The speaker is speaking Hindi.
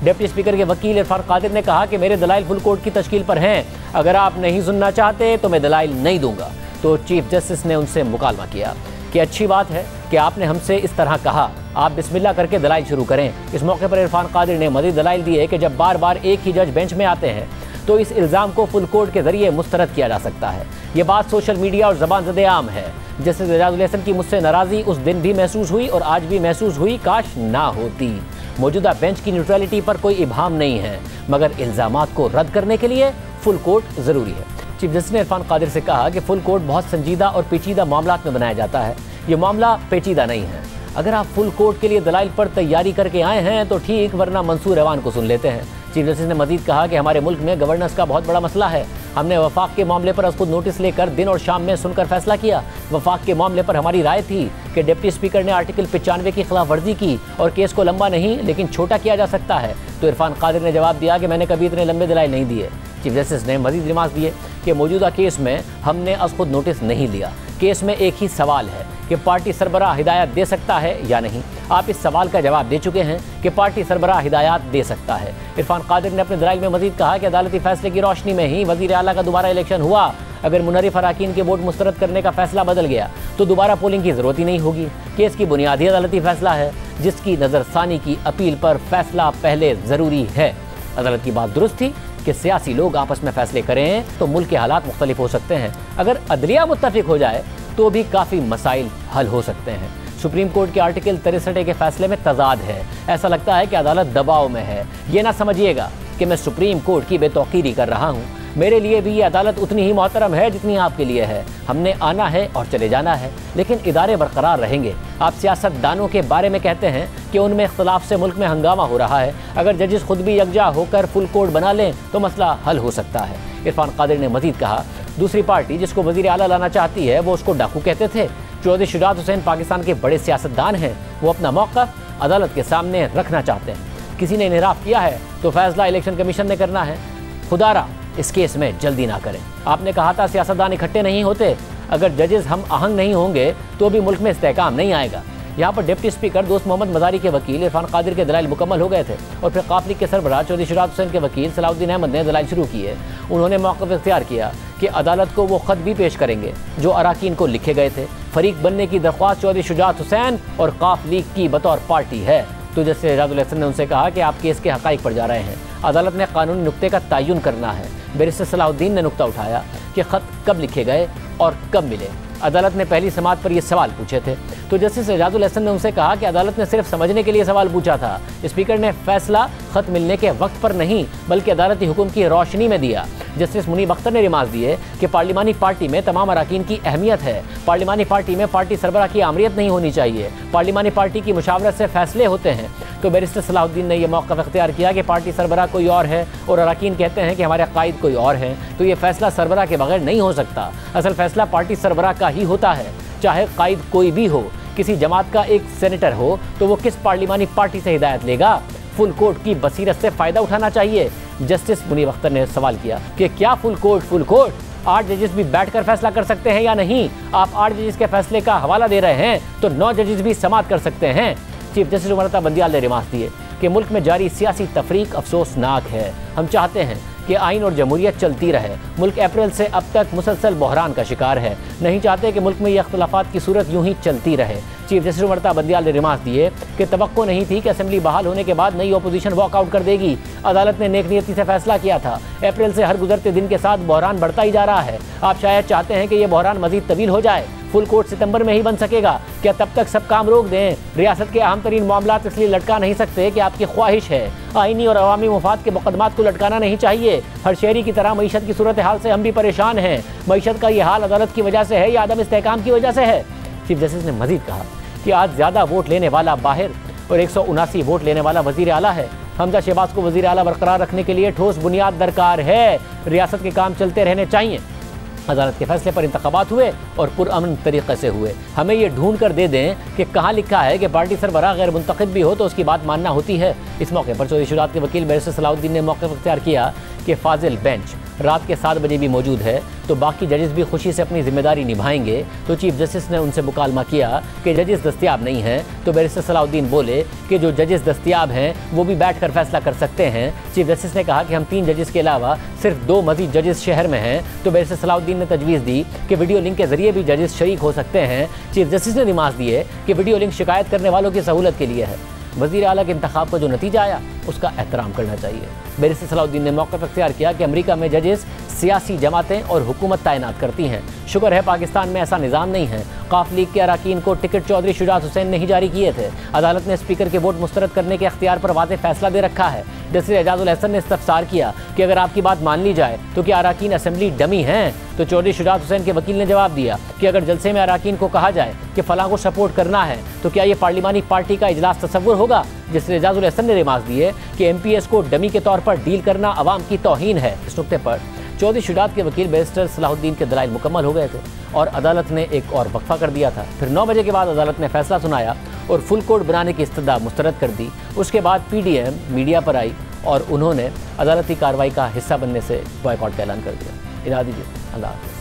डिप्टी स्पीकर के वकील इरफान कादिर ने कहा कि मेरे दलाइल फुल कोर्ट की तश्कील पर हैं, अगर आप नहीं सुनना चाहते तो मैं दलाइल नहीं दूंगा। तो चीफ जस्टिस ने उनसे मुकालमा किया कि अच्छी बात है कि आपने हमसे इस तरह कहा, आप बिस्मिल्लाह करके दलाइल शुरू करें। इस मौके पर इरफान कादिर ने मज़ीद दलाइल दिए कि जब बार बार एक ही जज बेंच में आते हैं तो इस इल्ज़ाम को फुल कोर्ट के जरिए मुस्तरद किया जा सकता है। ये बात सोशल मीडिया और ज़बान ज़दे आम है। जस्टिस एजाजुल हसन की मुझसे नाराज़गी उस दिन भी महसूस हुई और आज भी महसूस हुई, काश ना होती। मौजूदा बेंच की न्यूट्रलिटी पर कोई इबाहम नहीं है, मगर इल्ज़ामात को रद्द करने के लिए फुल कोर्ट ज़रूरी है। चीफ जस्टिस ने इरफान कादिर से कहा कि फुल कोर्ट बहुत संजीदा और पेचीदा मामलात में बनाया जाता है, ये मामला पेचीदा नहीं है। अगर आप फुल कोर्ट के लिए दलाइल पर तैयारी करके आए हैं तो ठीक, वरना मंसूर रवान को सुन लेते हैं। चीफ जस्टिस ने मजीद कहा कि हमारे मुल्क में गवर्नेंस का बहुत बड़ा मसला है। हमने वफाक के मामले पर खुद नोटिस लेकर दिन और शाम में सुनकर फैसला किया। वफाक के मामले पर हमारी राय थी कि डिप्टी स्पीकर ने आर्टिकल 95 की खिलाफ वर्जी की और केस को लंबा नहीं लेकिन छोटा किया जा सकता है। तो इरफान कादिर ने जवाब दिया कि मैंने कभी इतने लंबे दलाइल नहीं दिए। चीफ जस्टिस ने मजीद रिमार्क दिए कि मौजूदा केस में हमने खुद नोटिस नहीं लिया। केस में एक ही सवाल है कि पार्टी सरबराह हिदायत दे सकता है या नहीं। आप इस सवाल का जवाब दे चुके हैं कि पार्टी सरबराह हिदायत दे सकता है। इरफान कादिर ने अपने दलाइल में मजीद कहा कि अदालती फैसले की रोशनी में ही वज़ीर आला का दोबारा इलेक्शन हुआ। अगर मुनर्रिफ अराकीन के वोट मुस्तरद करने का फैसला बदल गया तो दोबारा पोलिंग की ज़रूरत ही नहीं होगी। केस की बुनियादी अदालती फैसला है, जिसकी नज़रसानी की अपील पर फैसला पहले ज़रूरी है। अदालत की बात दुरुस्त थी कि सियासी लोग आपस में फैसले करें तो मुल्क के हालात मुख्तलिफ हो सकते हैं। अगर अदलिया मुत्तफिक हो जाए तो भी काफ़ी मसाइल हल हो सकते हैं। सुप्रीम कोर्ट के आर्टिकल 63 के फैसले में तजाद है। ऐसा लगता है कि अदालत दबाव में है। ये ना समझिएगा कि मैं सुप्रीम कोर्ट की बेतौकीरी कर रहा हूँ। मेरे लिए भी ये अदालत उतनी ही मोहतरम है जितनी आपके लिए है। हमने आना है और चले जाना है, लेकिन इदारे बरकरार रहेंगे। आप सियासतदानों के बारे में कहते हैं कि उनमें इख्तलाफ से मुल्क में हंगामा हो रहा है। अगर जजेस खुद भी यकजा होकर फुल कोर्ट बना लें तो मसला हल हो सकता है। इरफान कादिर ने मजीद कहा, दूसरी पार्टी जिसको वज़ीर आला लाना चाहती है वो उसको डाकू कहते थे। चौधरी शुजात हुसैन पाकिस्तान के बड़े सियासतदान हैं। वो अपना मौक़िफ़ अदालत के सामने रखना चाहते हैं। किसी ने इनहराफ किया है तो फैसला इलेक्शन कमीशन ने करना है। खुदारा इस केस में जल्दी ना करें। आपने कहा था सियासतदान इकट्ठे नहीं होते। अगर जजेस हम आहंग नहीं होंगे तो भी मुल्क में इस्तेहकाम नहीं आएगा। यहाँ पर डिप्टी स्पीकर दोस्त मोहम्मद मज़ारी के वकील इरफान कादिर के दलाइल मुकम्मल हो गए थे और फिर काफ लीग के सरबराह चौधरी शुजात हुसैन के वकील सलाउद्दीन अहमद ने दलाइल शुरू किए। उन्होंने मौक़िफ़ इख्तियार किया कि अदालत को वो ख़त भी पेश करेंगे जो अराकीन को लिखे गए थे। फरीक बनने की दरख्वास्त चौधरी शुजात हुसैन और काफ लीग की बतौर पार्टी है। तो जैसे एजाजुल हसन ने उनसे कहा कि आप केस के हक़ाइक़ पर जा रहे हैं, अदालत ने कानूनी नुक्ते का तयन करना है। बैरिस्टर सलाउद्दीन ने नुक्ता उठाया कि ख़त कब लिखे गए और कब मिले। अदालत ने पहली समाअत पर ये सवाल पूछे थे। तो जस्टिस एजाजुल हसन ने उनसे कहा कि अदालत ने सिर्फ समझने के लिए सवाल पूछा था। स्पीकर ने फैसला ख़त मिलने के वक्त पर नहीं बल्कि अदालती हुक्म की रोशनी में दिया। जस्टिस मुनीब अख्तर ने रिमार्क दिए कि पार्लिमानी पार्टी में तमाम अराकीन की अहमियत है। पार्लिमानी पार्टी में पार्टी सरबराह की आमरीत नहीं होनी चाहिए। पार्लिमानी पार्टी की मुशावरत से फैसले होते हैं। तो बैरिस्टर सलाहुद्दीन ने यह मौक़िफ़ इख्तियार किया कि पार्टी सरबराह कोई और है और अराकीन कहते हैं कि हमारे कायद कोई और हैं, तो ये फैसला सरबराह के बगैर नहीं हो सकता। असल फैसला पार्टी सरबराह का ही होता है, चाहे कायद कोई भी हो। किसी जमात का एक सेनेटर हो तो वो किस पार्लिमानी पार्टी से हिदायत लेगा? फुल कोर्ट की बसीरत से फ़ायदा उठाना चाहिए। जस्टिस मुनीब अख्तर ने सवाल किया कि क्या फुल कोर्ट 8 जजेस भी बैठकर फैसला कर सकते हैं या नहीं? आप 8 जजेस के फैसले का हवाला दे रहे हैं तो 9 जजेस भी समाअत कर सकते हैं। चीफ जस्टिस उमर बंदियाल ने रिमार्क दिए कि मुल्क में जारी सियासी तफरीक अफसोसनाक है। हम चाहते हैं कि आइन और जमहूरियत चलती रहे। मुल्क अप्रैल से अब तक मुसलसल बहरान का शिकार है। नहीं चाहते कि मुल्क में ये अख्तलाफात की सूरत यूं ही चलती रहे। चीफ जस्टिस उमर बंदियाल ने रिमार्क दिए कि तवक्को नहीं थी कि असेंबली बहाल होने के बाद नई अपोजिशन वॉकआउट कर देगी। अदालत ने नेकनीयती से फैसला किया था। अप्रैल से हर गुजरते दिन के साथ बहरान बढ़ता ही जा रहा है। आप शायद चाहते हैं कि यह बहरान मजीद तवील हो जाए। फुल कोर्ट सितंबर में ही बन सकेगा। क्या तब तक सब काम रोक दें? रियासत के अहम तरीन मामलात इसलिए लटका नहीं सकते कि आपकी ख्वाहिश है। आइनी और अवामी मुफाद के मुकदमात को लटकाना नहीं चाहिए। हर शहरी की तरह मईशत की सूरत हाल से हम भी परेशान हैं। मईशत का ये हाल अदालत की वजह से है या आदम इस्तेहकाम की वजह से है? चीफ जस्टिस ने मजीद कहा कि आज ज़्यादा वोट लेने वाला बाहर और 179 वोट लेने वाला वज़ीर आला है। हमजा शहबाज को वज़ीर आला बरकरार रखने के लिए ठोस बुनियाद दरकार है। रियासत के काम चलते रहने चाहिए। अदालत के फैसले पर इंतखाबात हुए और पुरअमन तरीक़े से हुए। हमें ये ढूंढ कर दे दें कि कहाँ लिखा है कि पार्टी सरबराह गैर मुंतखब भी हो तो उसकी बात मानना होती है। इस मौके पर चौधरी शुजात के वकील बैरिस्टर सलाहुद्दीन ने मौक़िफ़ इख्तियार किया कि फाजिल बेंच रात के 7 बजे भी मौजूद है तो बाकी जजेस भी खुशी से अपनी जिम्मेदारी निभाएंगे। तो चीफ जस्टिस ने उनसे मुकालमा किया कि जजेस दस्तयाब नहीं हैं, तो बैरिस्टर सलाहुद्दीन बोले कि जो जजेस दस्तयाब हैं वो भी बैठकर फैसला कर सकते हैं। चीफ जस्टिस ने कहा कि हम 3 जजेस के अलावा सिर्फ 2 मजीद जजेस शहर में हैं, तो बैरिस्टर सलाहुद्दीन ने तजवीज़ दी कि वीडियो लिंक के जरिए भी जजेस शरीक हो सकते हैं। चीफ जस्टिस ने निमाज दिए कि वीडियो लिंक शिकायत करने वालों की सहूलत के लिए है। वज़ीर आला के इंतखाब का जो नतीजा आया उसका एहतराम करना चाहिए। बैरिस्टर सलाहुद्दीन ने मौक़िफ़ इख्तियार किया कि अमेरिका में जजेस सियासी जमातें और हुकूमत तैनात करती हैं। शुक्र है पाकिस्तान में ऐसा निज़ाम नहीं है। काफ लीग के अरकान को टिकट चौधरी शुजात हुसैन ने ही जारी किए थे। अदालत ने स्पीकर के वोट मुस्तरद करने के अख्तियार पर वाज़ेह फैसला दे रखा है। जस्टिस एजाजुल हसन ने इस्तफसार किया कि अगर आपकी बात मान ली जाए तो क्या अरकान असेंबली डमी हैं? तो चौधरी शुजात हुसैन के वकील ने जवाब दिया कि अगर जलसे में अरकान को कहा जाए कि फ़लाँ को सपोर्ट करना है तो क्या ये पार्लिमानी पार्टी का इजलास तसव्वुर होगा? जस्टिस एजाजुल हसन ने रिमार्क दिए कि MPS को डमी के तौर पर डील करना अवाम की तौहीन है। इस नुक्ते पर चौधरी शुजात के वकील बैरिस्टर सलाहुद्दीन के दलाइल मुकम्मल हो गए थे और अदालत ने एक और वक्फा कर दिया था। फिर 9 बजे के बाद अदालत ने फैसला सुनाया और फुल कोर्ट बनाने की इस्तदा मुस्तरद कर दी। उसके बाद PDM मीडिया पर आई और उन्होंने अदालती कार्रवाई का हिस्सा बनने से बॉयकॉट का ऐलान कर दिया। इजाज़त दीजिए, अल्लाह हाफ़िज़।